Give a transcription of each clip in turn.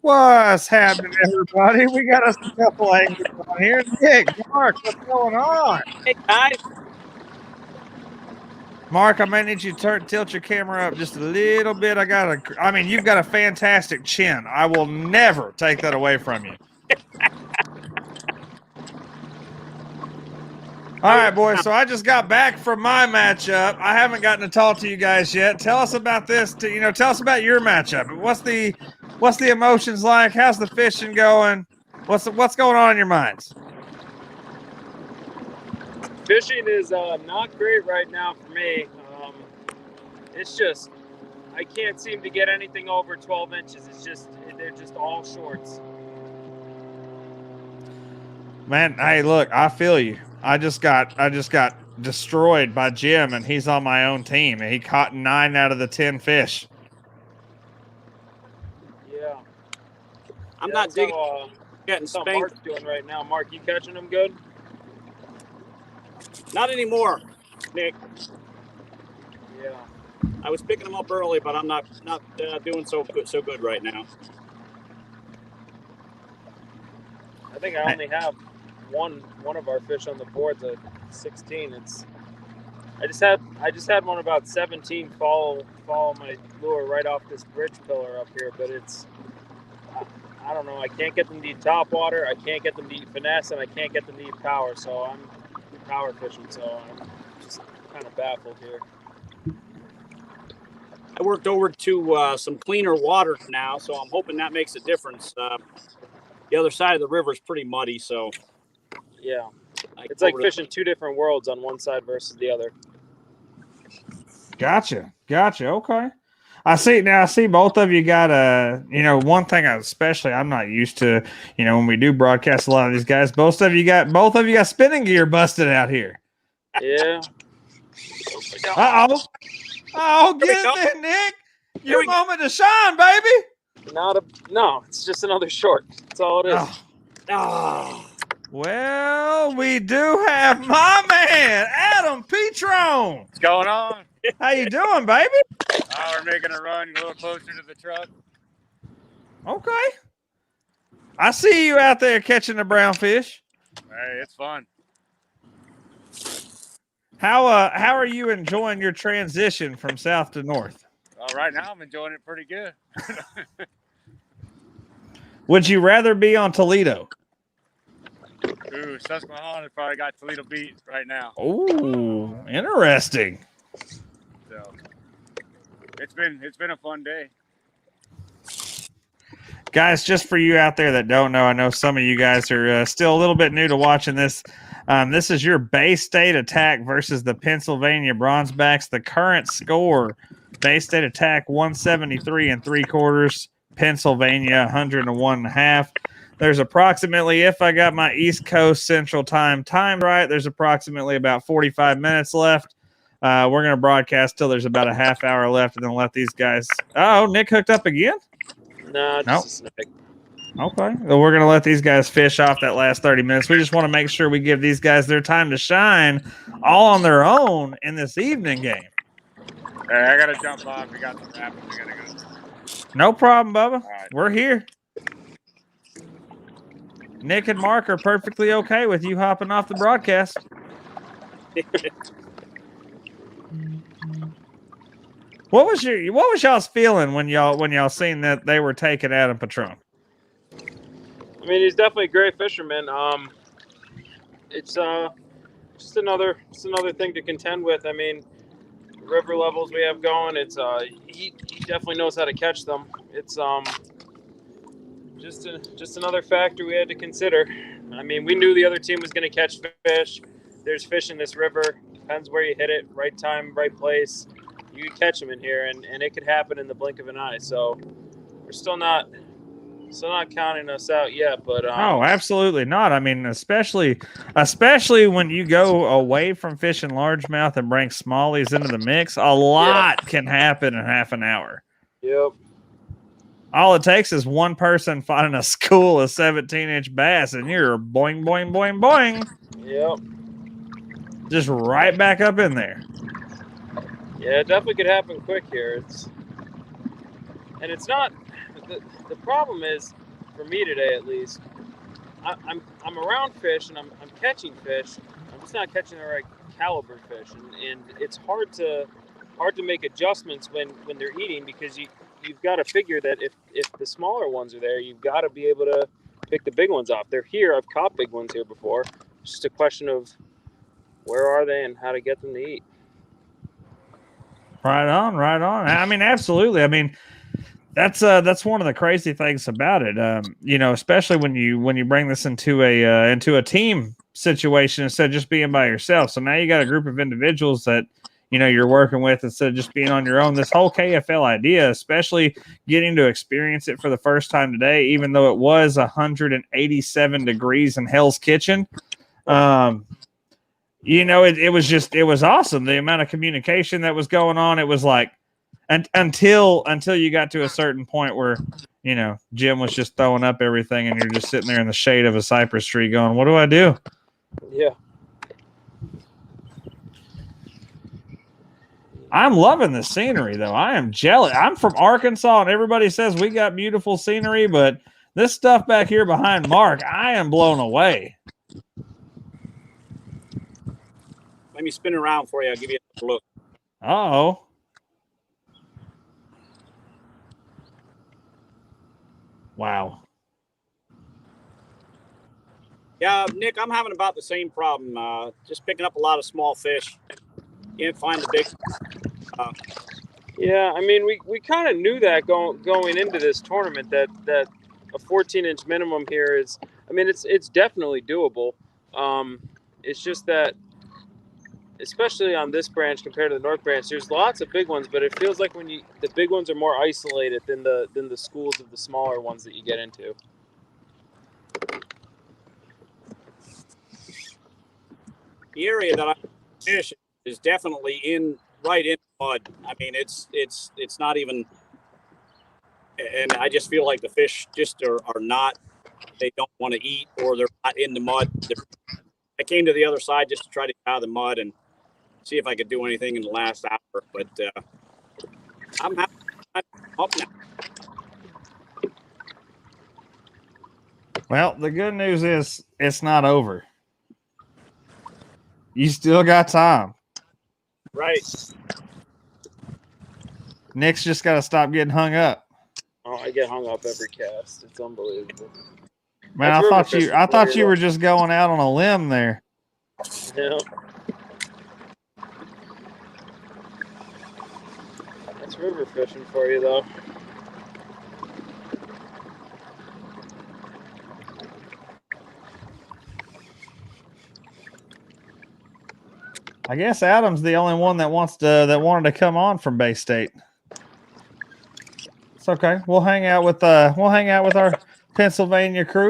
What's happening, everybody? We got us a couple angles on here. Nick, Mark, what's going on? Hey, guys. Mark, I may need you to tilt your camera up just a little bit. I mean, you've got a fantastic chin. I will never take that away from you. All right, boys. So I just got back from my matchup. I haven't gotten to talk to you guys yet. Tell us about this. Tell us about your matchup. What's the emotions like? How's the fishing going? What's going on in your minds? Fishing is not great right now for me. It's just I can't seem to get anything over 12 inches. They're just all shorts. Man, hey, look, I feel you. I just got destroyed by Jim, and he's on my own team, and he caught 9 out of the 10 fish. Yeah, I'm not digging. Getting spanked. Mark's doing right now. Mark, you catching them good? Not anymore, Nick. Yeah, I was picking them up early, but I'm not doing so good right now. I think I only have one of our fish on the board's a 16. I just had one about 17 follow my lure right off this bridge pillar up here, but I don't know. I can't get them to eat top water. I can't get them to eat finesse, and I can't get them to eat power. So I'm power fishing. So I'm just kind of baffled here. I worked over to some cleaner water now, so I'm hoping that makes a difference. The other side of the river is pretty muddy, so yeah, it's like fishing two different worlds on one side versus the other. Gotcha. Okay. I see both of you got one thing especially I'm not used to, when we do broadcast a lot of these guys, both of you got spinning gear busted out here. Yeah. Oh, get it there, Nick. Your moment to shine, baby. No, it's just another short. That's all it is. Oh. Well, we do have my man, Adam Petron. What's going on? How you doing, baby? We're making a run a little closer to the truck. Okay. I see you out there catching the brown fish. Hey, it's fun. How are you enjoying your transition from south to north? Right now, I'm enjoying it pretty good. Would you rather be on Toledo? Ooh, Susquehanna probably got Toledo beat right now. Ooh, interesting. So it's been a fun day. Guys, just for you out there that don't know, I know some of you guys are still a little bit new to watching this. This is your Bay State Attack versus the Pennsylvania Bronzebacks. The current score, Bay State Attack 173 3/4, Pennsylvania 101.5. There's approximately, if I got my East Coast Central Time timed right, there's approximately about 45 minutes left. We're going to broadcast till there's about a half hour left, and then let these guys. Oh, Nick hooked up again? No, just a snake. Okay. Well, we're going to let these guys fish off that last 30 minutes. We just want to make sure we give these guys their time to shine all on their own in this evening game. Hey, I got to jump off. We got some rapping. We got to go. No problem, Bubba. Right. We're here. Nick and Mark are perfectly okay with you hopping off the broadcast. What was y'all's feeling when y'all seen that they were taking Adam Patron? I mean, he's definitely a great fisherman. It's just another thing to contend with. I mean, river levels we have going. It's he definitely knows how to catch them. It's just another factor we had to consider. I mean, we knew the other team was going to catch fish. There's fish in this river. Depends where you hit it. Right time, right place. You can catch them in here, and it could happen in the blink of an eye. So we're still not counting us out yet. But oh, absolutely not. I mean, especially when you go away from fishing largemouth and bring smallies into the mix, a lot can happen in half an hour. Yep. All it takes is one person finding a school of 17-inch bass, and you're boing, boing, boing, boing. Yep. Just right back up in there. Yeah, it definitely could happen quick here. It's the problem is, for me today at least, I'm around fish and I'm catching fish. I'm just not catching the right caliber fish, and it's hard to make adjustments when they're eating, because you've got to figure that if the smaller ones are there, you've got to be able to pick the big ones off. They're here. I've caught big ones here before. It's just a question of where are they and how to get them to eat. Right on, right on. I mean, absolutely. I mean, that's one of the crazy things about it. You know, especially when you bring this into a team situation instead of just being by yourself. So now you got a group of individuals that you're working with instead of just being on your own. This whole KFL idea, especially getting to experience it for the first time today, even though it was 187 degrees in Hell's Kitchen. It was awesome. The amount of communication that was going on. It was like, until you got to a certain point where, Jim was just throwing up everything and you're just sitting there in the shade of a cypress tree going, what do I do? Yeah. I'm loving the scenery, though. I am jealous. I'm from Arkansas, and everybody says we got beautiful scenery, but this stuff back here behind Mark, I am blown away. Let me spin around for you. I'll give you a look. Uh-oh. Wow. Yeah, Nick, I'm having about the same problem. Just picking up a lot of small fish. Can't find the big. Yeah, I mean, we kind of knew that going into this tournament that a 14-inch minimum here is. I mean, it's definitely doable. It's just that, especially on this branch compared to the North Branch, there's lots of big ones, but it feels like the big ones are more isolated than the schools of the smaller ones that you get into. The area that I fish is definitely right in the mud. I mean, it's not even, and I just feel like the fish just are not. They don't want to eat, or they're not in the mud. I came to the other side just to try to get out of the mud and see if I could do anything in the last hour, but I'm happy. I'm up now. Well, the good news is it's not over. You still got time. Right. Nick's just got to stop getting hung up. Oh, I get hung up every cast. It's unbelievable. Man, I thought you were just going out on a limb there. Yeah. That's river fishing for you, though. I guess Adam's the only one that wanted to come on from Bay State. It's okay. We'll hang out with our Pennsylvania crew.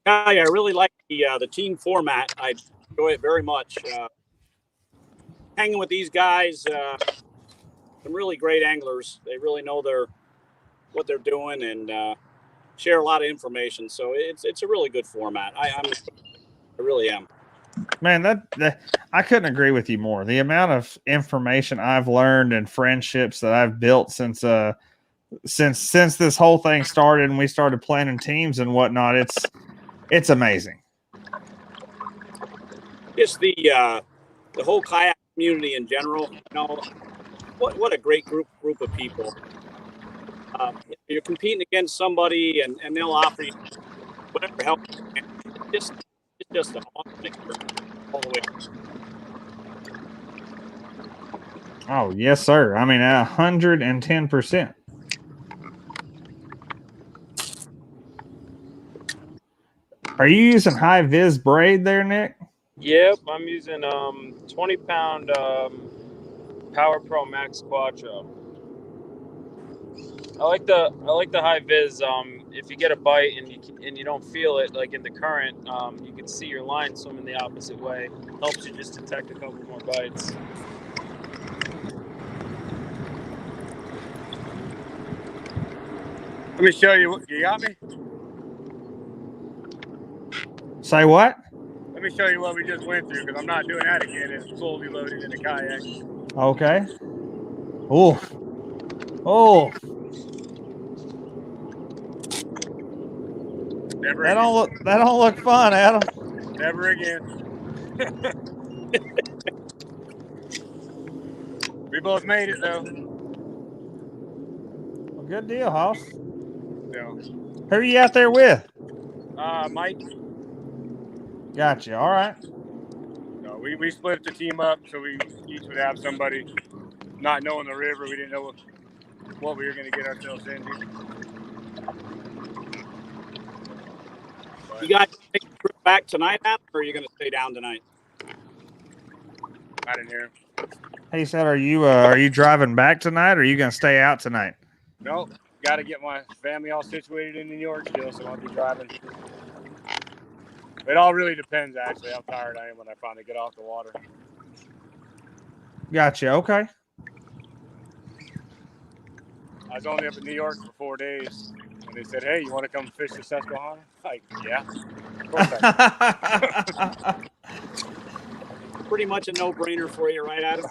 I really like the team format. I enjoy it very much. Hanging with these guys, some really great anglers. They really know what they're doing and share a lot of information. So it's a really good format. I really am. Man, that I couldn't agree with you more. The amount of information I've learned and friendships that I've built since this whole thing started and we started planning teams and whatnot, it's amazing. Just the whole kayak community in general. What a great group of people. You're competing against somebody and they'll offer you whatever help. It's just an awesome thing all the way. Oh yes, sir. I mean, 110%. Are you using high vis braid there, Nick? Yep, I'm using 20-pound Power Pro Max Quattro. I like the high vis. If you get a bite and you don't feel it, like in the current, you can see your line swimming the opposite way. Helps you just detect a couple more bites. Let me show you. You got me? Say what? Let me show you what we just went through, because I'm not doing that again. It's fully loaded in the kayak. Okay. Oh, oh, Never that again. don't look fun, Adam. Never again. We both made it though. Well, good deal, Hoss. So, Who are you out there with? Mike. Gotcha. All right. No, we split the team up so we each would have somebody. Not knowing the river, we didn't know what we were going to get ourselves into. But You guys take a trip back tonight, Adam, or are you going to stay down tonight? I didn't hear him. He said, "Are you driving back tonight, or are you going to stay out tonight?" Nope. Got to get my family all situated in New York still, so I'll be driving. It all really depends, actually, how tired I am when I finally get off the water. Gotcha. Okay. I was only up in New York for 4 days, and they said, "Hey, you want to come fish the Susquehanna?" Like, yeah, of course I Pretty much a no-brainer for you, right, Adam?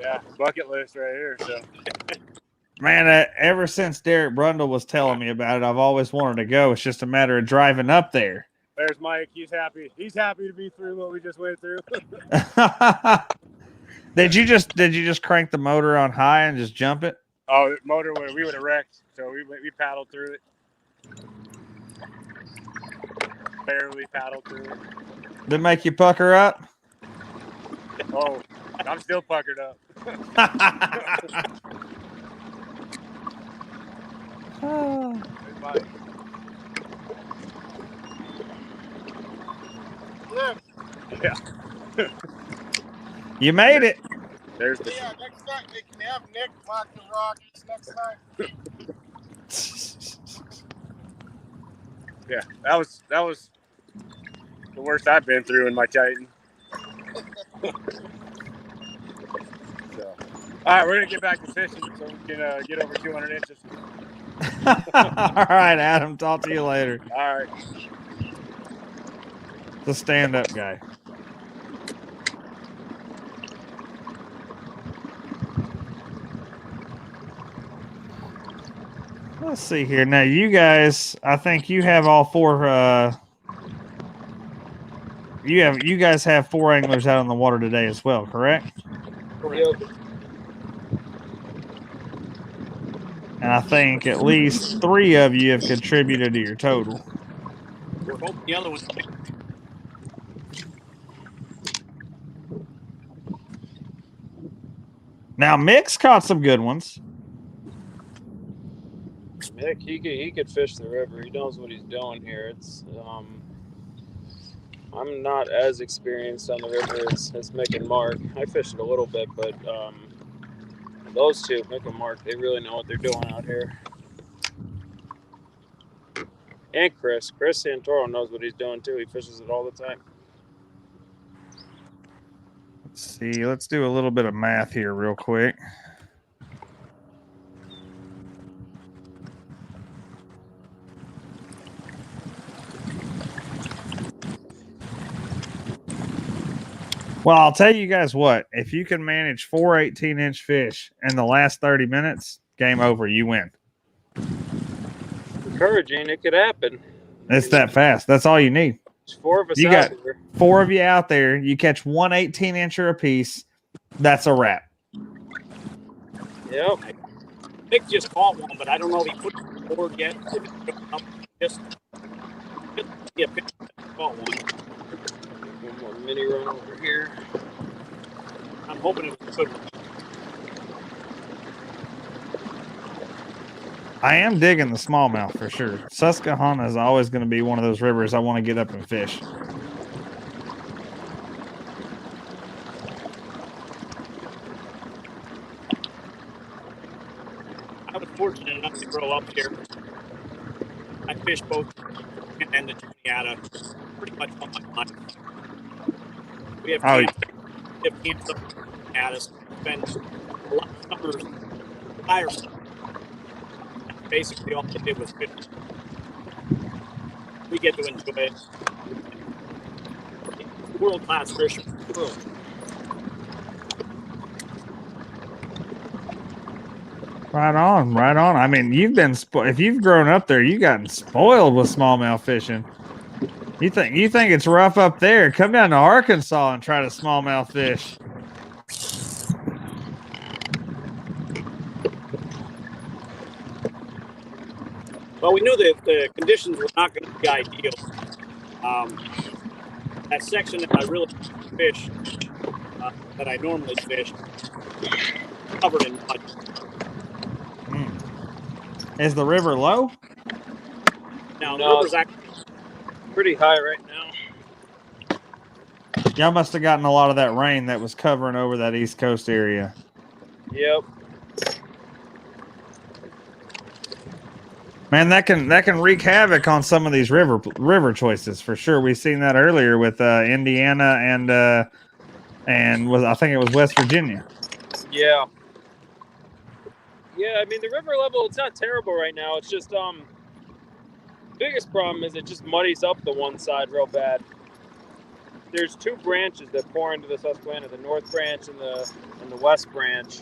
Yeah, bucket list right here. So, Man, ever since Derek Brundle was telling me about it, I've always wanted to go. It's just a matter of driving up there. there's Mike. He's happy. He's happy to be through what we just went through. Did you just crank the motor on high and just jump it? Oh, the motor we would have wrecked, so we paddled through it. Barely paddled through it. Did it make you pucker up? Oh, I'm still puckered up. There's Mike. Yeah. You made it. There's the. Yeah, next time they can have Nick lock the rocks next time. Yeah, that was the worst I've been through in my Titan. So, all right, we're gonna get back to fishing so we can get over 200 inches. All right, Adam. Talk to you later. All right. The stand-up guy. Let's see here. Now, you guys, I think you have all four. You guys have 4 anglers out on the water today as well, correct? Yep. And I think at least 3 of you have contributed to your total. We're hoping the other one. Now, Mick's caught some good ones. Nick, he could fish the river. He knows what he's doing here. It's I'm not as experienced on the river as Mick and Mark. I fished it a little bit, but those two, Mick and Mark, they really know what they're doing out here. And Chris Santoro knows what he's doing too. He fishes it all the time. Let's see. Let's do a little bit of math here real quick. Well, I'll tell you guys what. If you can manage 4 18-inch fish in the last 30 minutes, game over. You win. Encouraging, it could happen. It's that fast. That's all you need. There's 4 of us You out got here. 4 of you out there. You catch 1 18-incher apiece. That's a wrap. Yep. Nick just caught one, but I don't know if he put it on the board yet. If it's going up, just yeah, caught one. One more mini run over here. I'm hoping it was a good one. I am digging the smallmouth for sure. Susquehanna is always going to be one of those rivers I want to get up and fish. I was fortunate enough to grow up here. I fished both and the Juniata pretty much all my life. We have camps up at us. Spend a lot of summers fire stuff. Basically, all they did was fish. We get to enjoy it. World-class fishing. Right on, right on. I mean, you've been if you've grown up there, you've gotten spoiled with smallmouth fishing. You think it's rough up there? Come down to Arkansas and try to smallmouth fish. Well, we knew that the conditions were not going to be ideal. That section that I really fish, that I normally fish, covered in mud. Is the river low? Now, No, the river's actually pretty high right now. Y'all must have gotten a lot of that rain that was covering over that East Coast area. Yep. Man, that can wreak havoc on some of these river choices for sure. We've seen that earlier with Indiana and I think it was West Virginia. Yeah. Yeah, I mean the river level, it's not terrible right now. It's just biggest problem is it just muddies up the one side real bad. There's two branches that pour into the Susquehanna, the North Branch and the West Branch.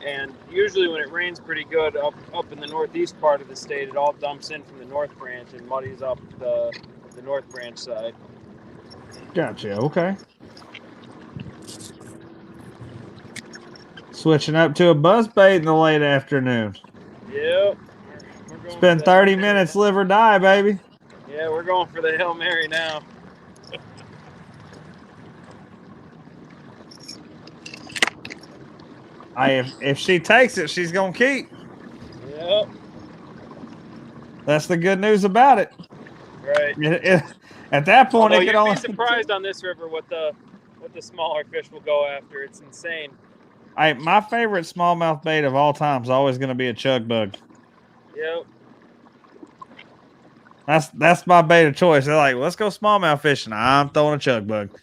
And usually when it rains pretty good up in the northeast part of the state, it all dumps in from the North Branch and muddies up the North Branch side. Gotcha. Okay. Switching up to a buzzbait in the late afternoon. Yep. It's been 30 minutes, live or die, baby. Yeah, we're going for the Hail Mary now. If she takes it, she's gonna keep. Yep. That's the good news about it. Right. At that point, Although it could you'd only be surprised on this river what the smaller fish will go after. It's insane. My favorite smallmouth bait of all time is always going to be a chug bug. Yep. That's my bait of choice. They're like, let's go smallmouth fishing. I'm throwing a chug bug.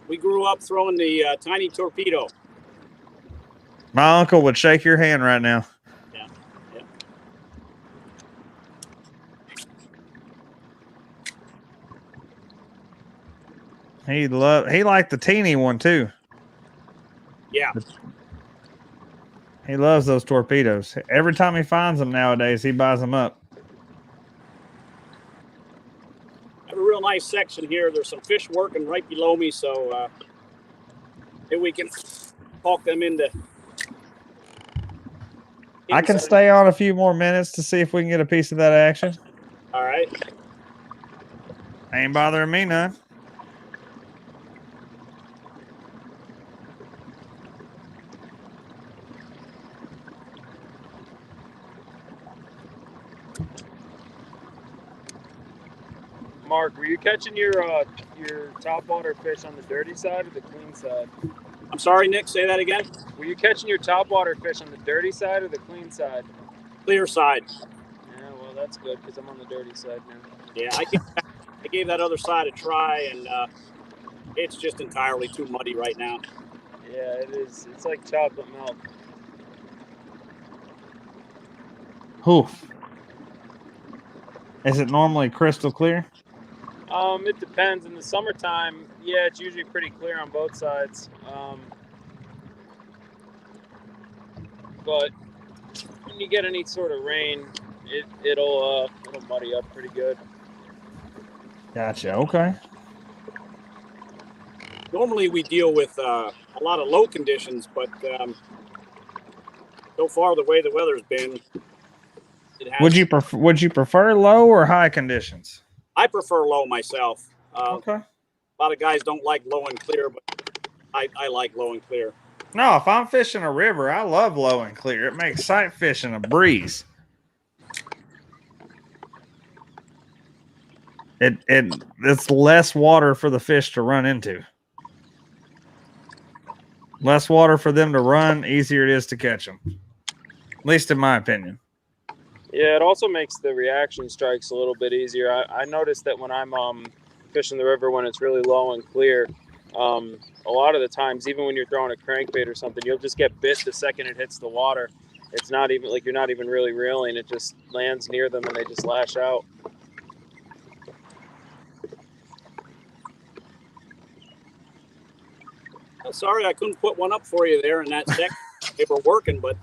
We grew up throwing the tiny torpedo. My uncle would shake your hand right now. Yeah. He liked the teeny one too. Yeah. He loves those torpedoes. Every time he finds them nowadays, he buys them up. I have a real nice section here. There's some fish working right below me, so maybe we can talk them into. I can stay on a few more minutes to see if we can get a piece of that action. All right. Ain't bothering me none. Mark, were you catching your topwater fish on the dirty side or the clean side? I'm sorry, Nick. Say that again. Were you catching your topwater fish on the dirty side or the clean side? Clear side. Yeah, well, that's good because I'm on the dirty side now. Yeah, I gave that other side a try, and it's just entirely too muddy right now. Yeah, it is. It's like chocolate milk. Oof. Is it normally crystal clear? It depends. In the summertime, yeah, it's usually pretty clear on both sides. But when you get any sort of rain, it'll muddy up pretty good. Gotcha. Okay. Normally we deal with a lot of low conditions, but so far the way the weather's been, it has. Would you prefer low or high conditions? I prefer low myself. Okay. A lot of guys don't like low and clear, but I like low and clear. No, if I'm fishing a river, I love low and clear. It makes sight fishing a breeze. It's less water for the fish to run into. Less water for them to run, easier it is to catch them. At least in my opinion. Yeah, it also makes the reaction strikes a little bit easier. I noticed that when I'm fishing the river when it's really low and clear, a lot of the times, even when you're throwing a crankbait or something, you'll just get bit the second it hits the water. It's not even like you're not even really reeling. It just lands near them and they just lash out. Sorry, I couldn't put one up for you there in that second. They were working, but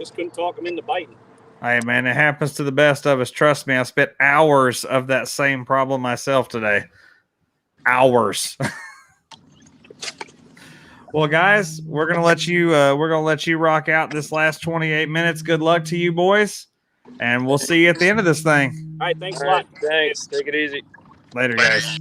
just couldn't talk them into biting. Hey, man, it happens to the best of us. Trust me, I spent hours of that same problem myself today. Hours. Well, guys, we're gonna let you rock out this last 28 minutes. Good luck to you, boys, and we'll see you at the end of this thing. All right, thanks All a lot. right, thanks. Take it easy. Later, guys.